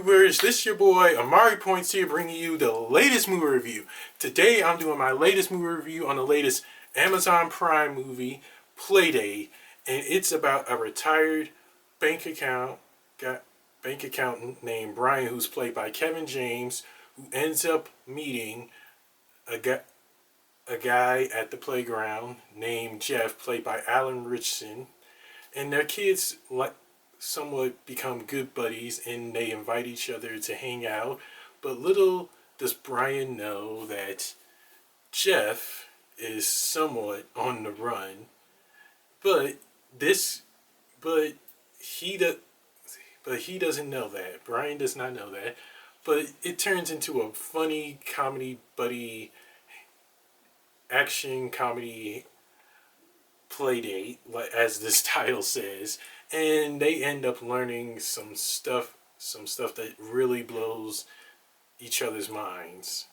YouTubers, this your boy Amari Points here, bringing you the latest movie review. Today I'm doing my latest movie review on the latest Amazon Prime movie, Playdate, and it's about a retired bank accountant named Brian, who's played by Kevin James, who ends up meeting a guy at the playground named Jeff, played by Alan Richson, and their kids somewhat become good buddies and they invite each other to hang out. But little does Brian know that Jeff is somewhat on the run. But this but he does but he doesn't know that. Brian does not know that. But it turns into a funny comedy buddy action comedy Playdate, as this title says, and they end up learning some stuff that really blows each other's minds.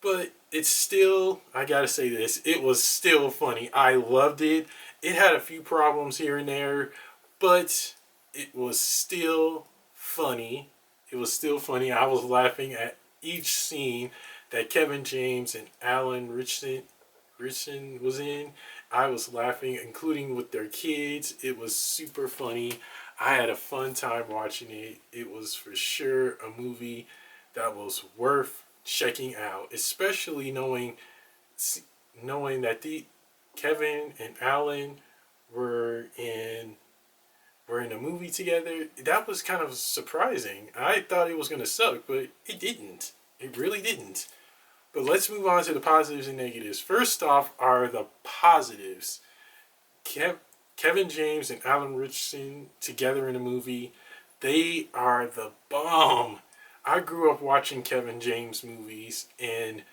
But it's still, I gotta say this, it was still funny. I loved it. It had a few problems here and there, but it was still funny. It was still funny. I was laughing at each scene that Kevin James and Alan Richardson was in. I was laughing, including with their kids. It was super funny. I had a fun time watching it. It was for sure a movie that was worth checking out, especially knowing that the Kevin and Alan were in a movie together. That was kind of surprising. I thought it was gonna suck, but it didn't. It really didn't. But let's move on to the positives and negatives. First off are the positives. Kevin James and Alan Richardson together in a movie, they are the bomb. I grew up watching Kevin James movies, and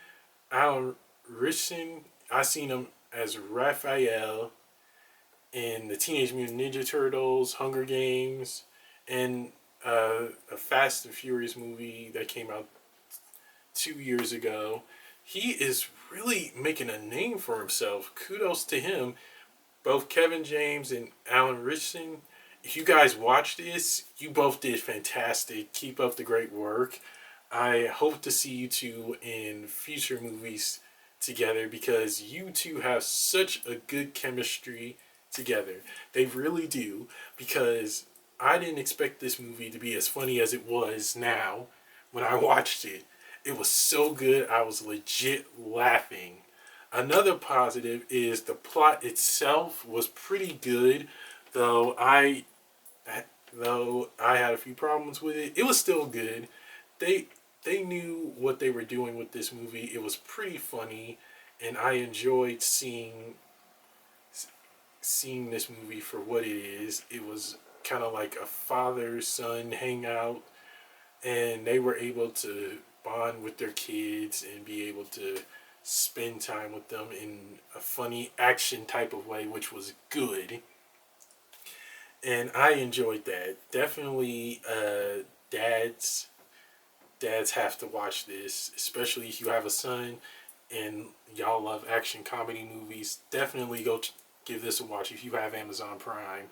Alan Richardson, I seen him as Raphael in the Teenage Mutant Ninja Turtles, Hunger Games, and a Fast and Furious movie that came out 2 years ago. He is really making a name for himself. Kudos to him. Both Kevin James and Alan Richardson. If you guys watch this, you both did fantastic. Keep up the great work. I hope to see you two in future movies together because you two have such a good chemistry together. They really do, because I didn't expect this movie to be as funny as it was now when I watched it. It was so good, I was legit laughing. Another positive is the plot itself was pretty good, though I had a few problems with it. It was still good. They knew what they were doing with this movie. It was pretty funny, and I enjoyed seeing this movie for what it is. It was kind of like a father-son hangout, and they were able to bond with their kids and be able to spend time with them in a funny action type of way, which was good. And I enjoyed that. Definitely, dads have to watch this, especially if you have a son and y'all love action comedy movies. Definitely go give this a watch if you have Amazon Prime.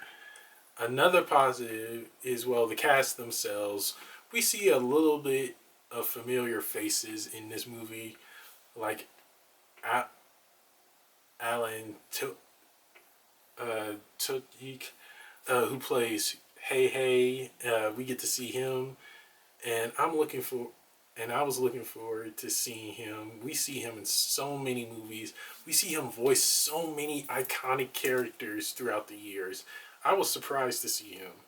Another positive is, well, the cast themselves. We see a little bit of familiar faces in this movie, like Alan Tudyk, who plays Hey. We get to see him, and I was looking forward to seeing him. We see him in so many movies. We see him voice so many iconic characters throughout the years. I was surprised to see him.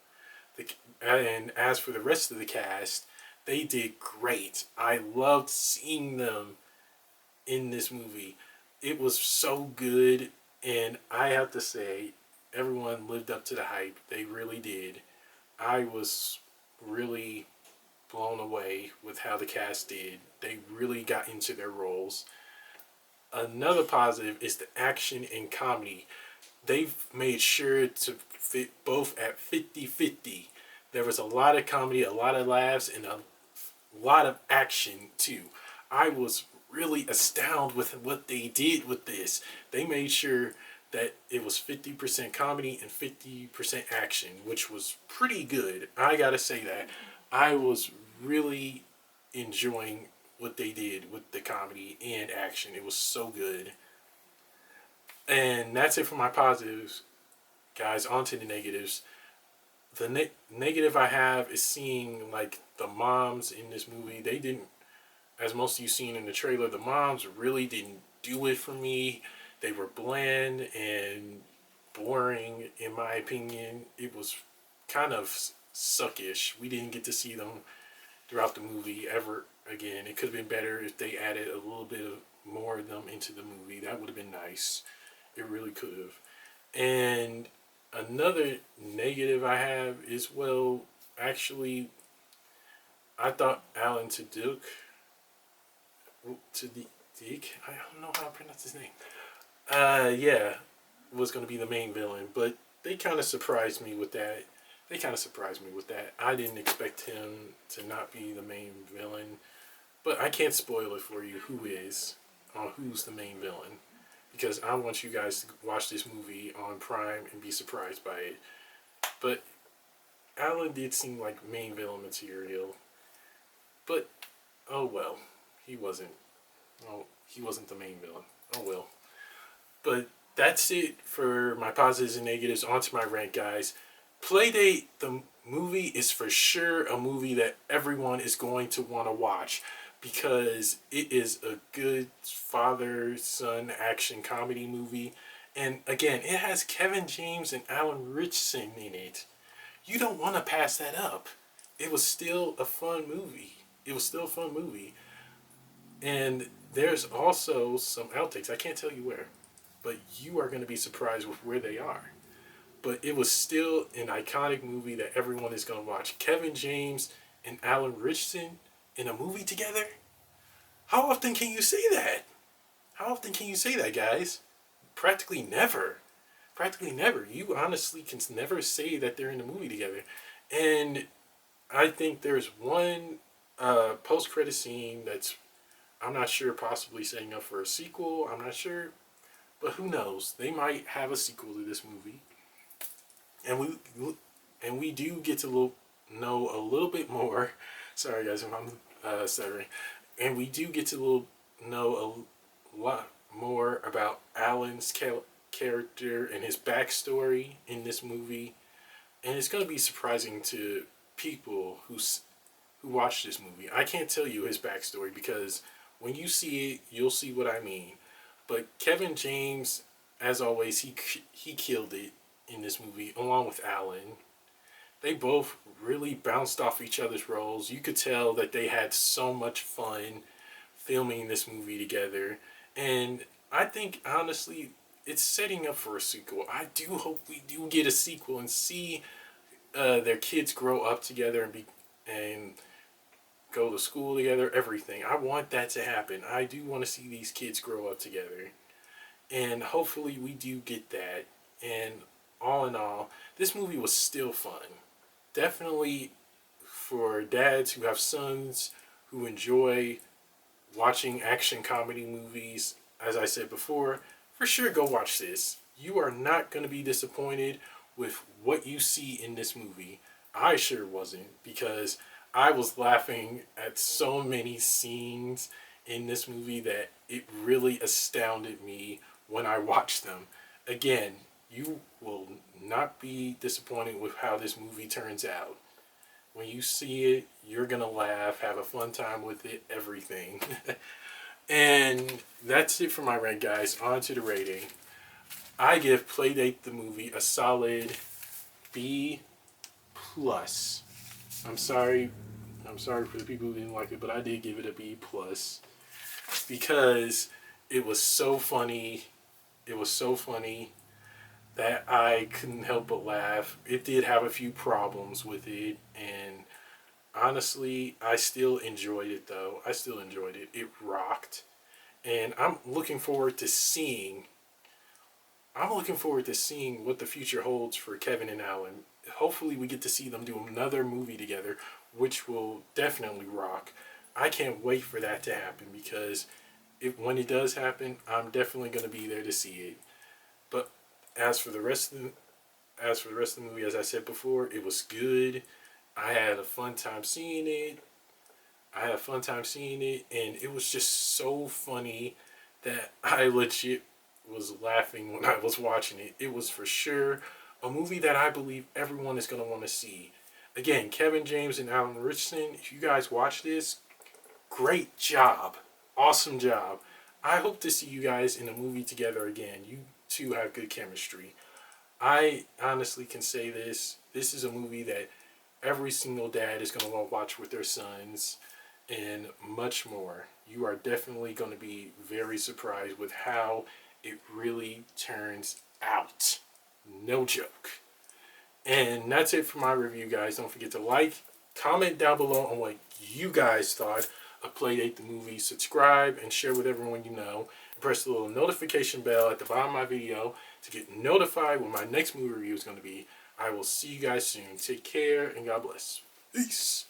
And as for the rest of the cast, they did great. I loved seeing them in this movie. It was so good, and I have to say, everyone lived up to the hype. They really did. I was really blown away with how the cast did. They really got into their roles. Another positive is the action and comedy. They've made sure to fit both at 50-50. There was a lot of comedy, a lot of laughs, and a lot of action too. I was really astounded with what they did with this. They made sure that it was 50% comedy and 50% action, which was pretty good. I gotta say that. I was really enjoying what they did with the comedy and action. It was so good. And that's it for my positives, guys. On to the negatives. The negative I have is seeing like the moms in this movie. They didn't, as most of you seen in the trailer, the moms really didn't do it for me. They were bland and boring, in my opinion. It was kind of suckish. We didn't get to see them throughout the movie ever again. It could have been better if they added a little bit of more of them into the movie. That would have been nice. It really could have. And another negative I have is, well, actually, I thought Alan to the Dick, I don't know how to pronounce his name. Yeah, was going to be the main villain, but they kind of surprised me with that. I didn't expect him to not be the main villain, but I can't spoil it for you who is, who's the main villain, because I want you guys to watch this movie on Prime and be surprised by it. But Alan did seem like main villain material, but oh well, he wasn't. Oh, he wasn't the main villain. Oh well. But that's it for my positives and negatives. On to my rant, guys. Playdate, the movie, is for sure a movie that everyone is going to want to watch because it is a good father-son action comedy movie. And again, it has Kevin James and Alan Richardson in it. You don't want to pass that up. It was still a fun movie. And there's also some outtakes. I can't tell you where, but you are going to be surprised with where they are. But it was still an iconic movie that everyone is going to watch. Kevin James and Alan Richardson in a movie together? How often can you say that? Guys? Practically never. You honestly can never say that they're in a movie together. And I think there's one post-credit scene that's, I'm not sure, possibly setting up for a sequel. I'm not sure. But who knows? They might have a sequel to this movie. And we do get to know a little bit more. Sorry guys, if I'm stuttering. And we do get to know a lot more about Alan's character and his backstory in this movie. And it's going to be surprising to people who watch this movie. I can't tell you his backstory because when you see it, you'll see what I mean. But Kevin James, as always, he killed it in this movie, along with Alan. They both really bounced off each other's roles. You could tell that they had so much fun filming this movie together. And I think, honestly, it's setting up for a sequel. I do hope we do get a sequel and see their kids grow up together and go to school together, everything. I want that to happen. I do want to see these kids grow up together. And hopefully we do get that. And all in all, this movie was still fun. Definitely for dads who have sons who enjoy watching action comedy movies, as I said before, for sure go watch this. You are not going to be disappointed with what you see in this movie. I sure wasn't, because I was laughing at so many scenes in this movie that it really astounded me when I watched them. Again, you will not be disappointed with how this movie turns out. When you see it, you're going to laugh, have a fun time with it, everything. And that's it for my rant, guys. On to the rating. I give Playdate the movie a solid B+. I'm sorry for the people who didn't like it, but I did give it a B+, because it was so funny. That I couldn't help but laugh. It did have a few problems with it, and honestly, I still enjoyed it though. It rocked. And I'm looking forward to seeing what the future holds for Kevin and Alan. Hopefully we get to see them do another movie together, which will definitely rock. I can't wait for that to happen, because when it does happen, I'm definitely going to be there to see it. But as for the rest of the movie, as I said before, it was good. I had a fun time seeing it. And it was just so funny that I legit was laughing when I was watching it. It was for sure a movie that I believe everyone is going to want to see. Again, Kevin James and Alan Richardson, if you guys watch this, great job. Awesome job. I hope to see you guys in a movie together again. You two have good chemistry. I honestly can say this. This is a movie that every single dad is going to want to watch with their sons and much more. You are definitely going to be very surprised with how it really turns out. No joke. And that's it for my review, guys. Don't forget to like, comment down below on what you guys thought of Playdate the movie. Subscribe and share with everyone you know. And press the little notification bell at the bottom of my video to get notified when my next movie review is going to be. I will see you guys soon. Take care and God bless. Peace.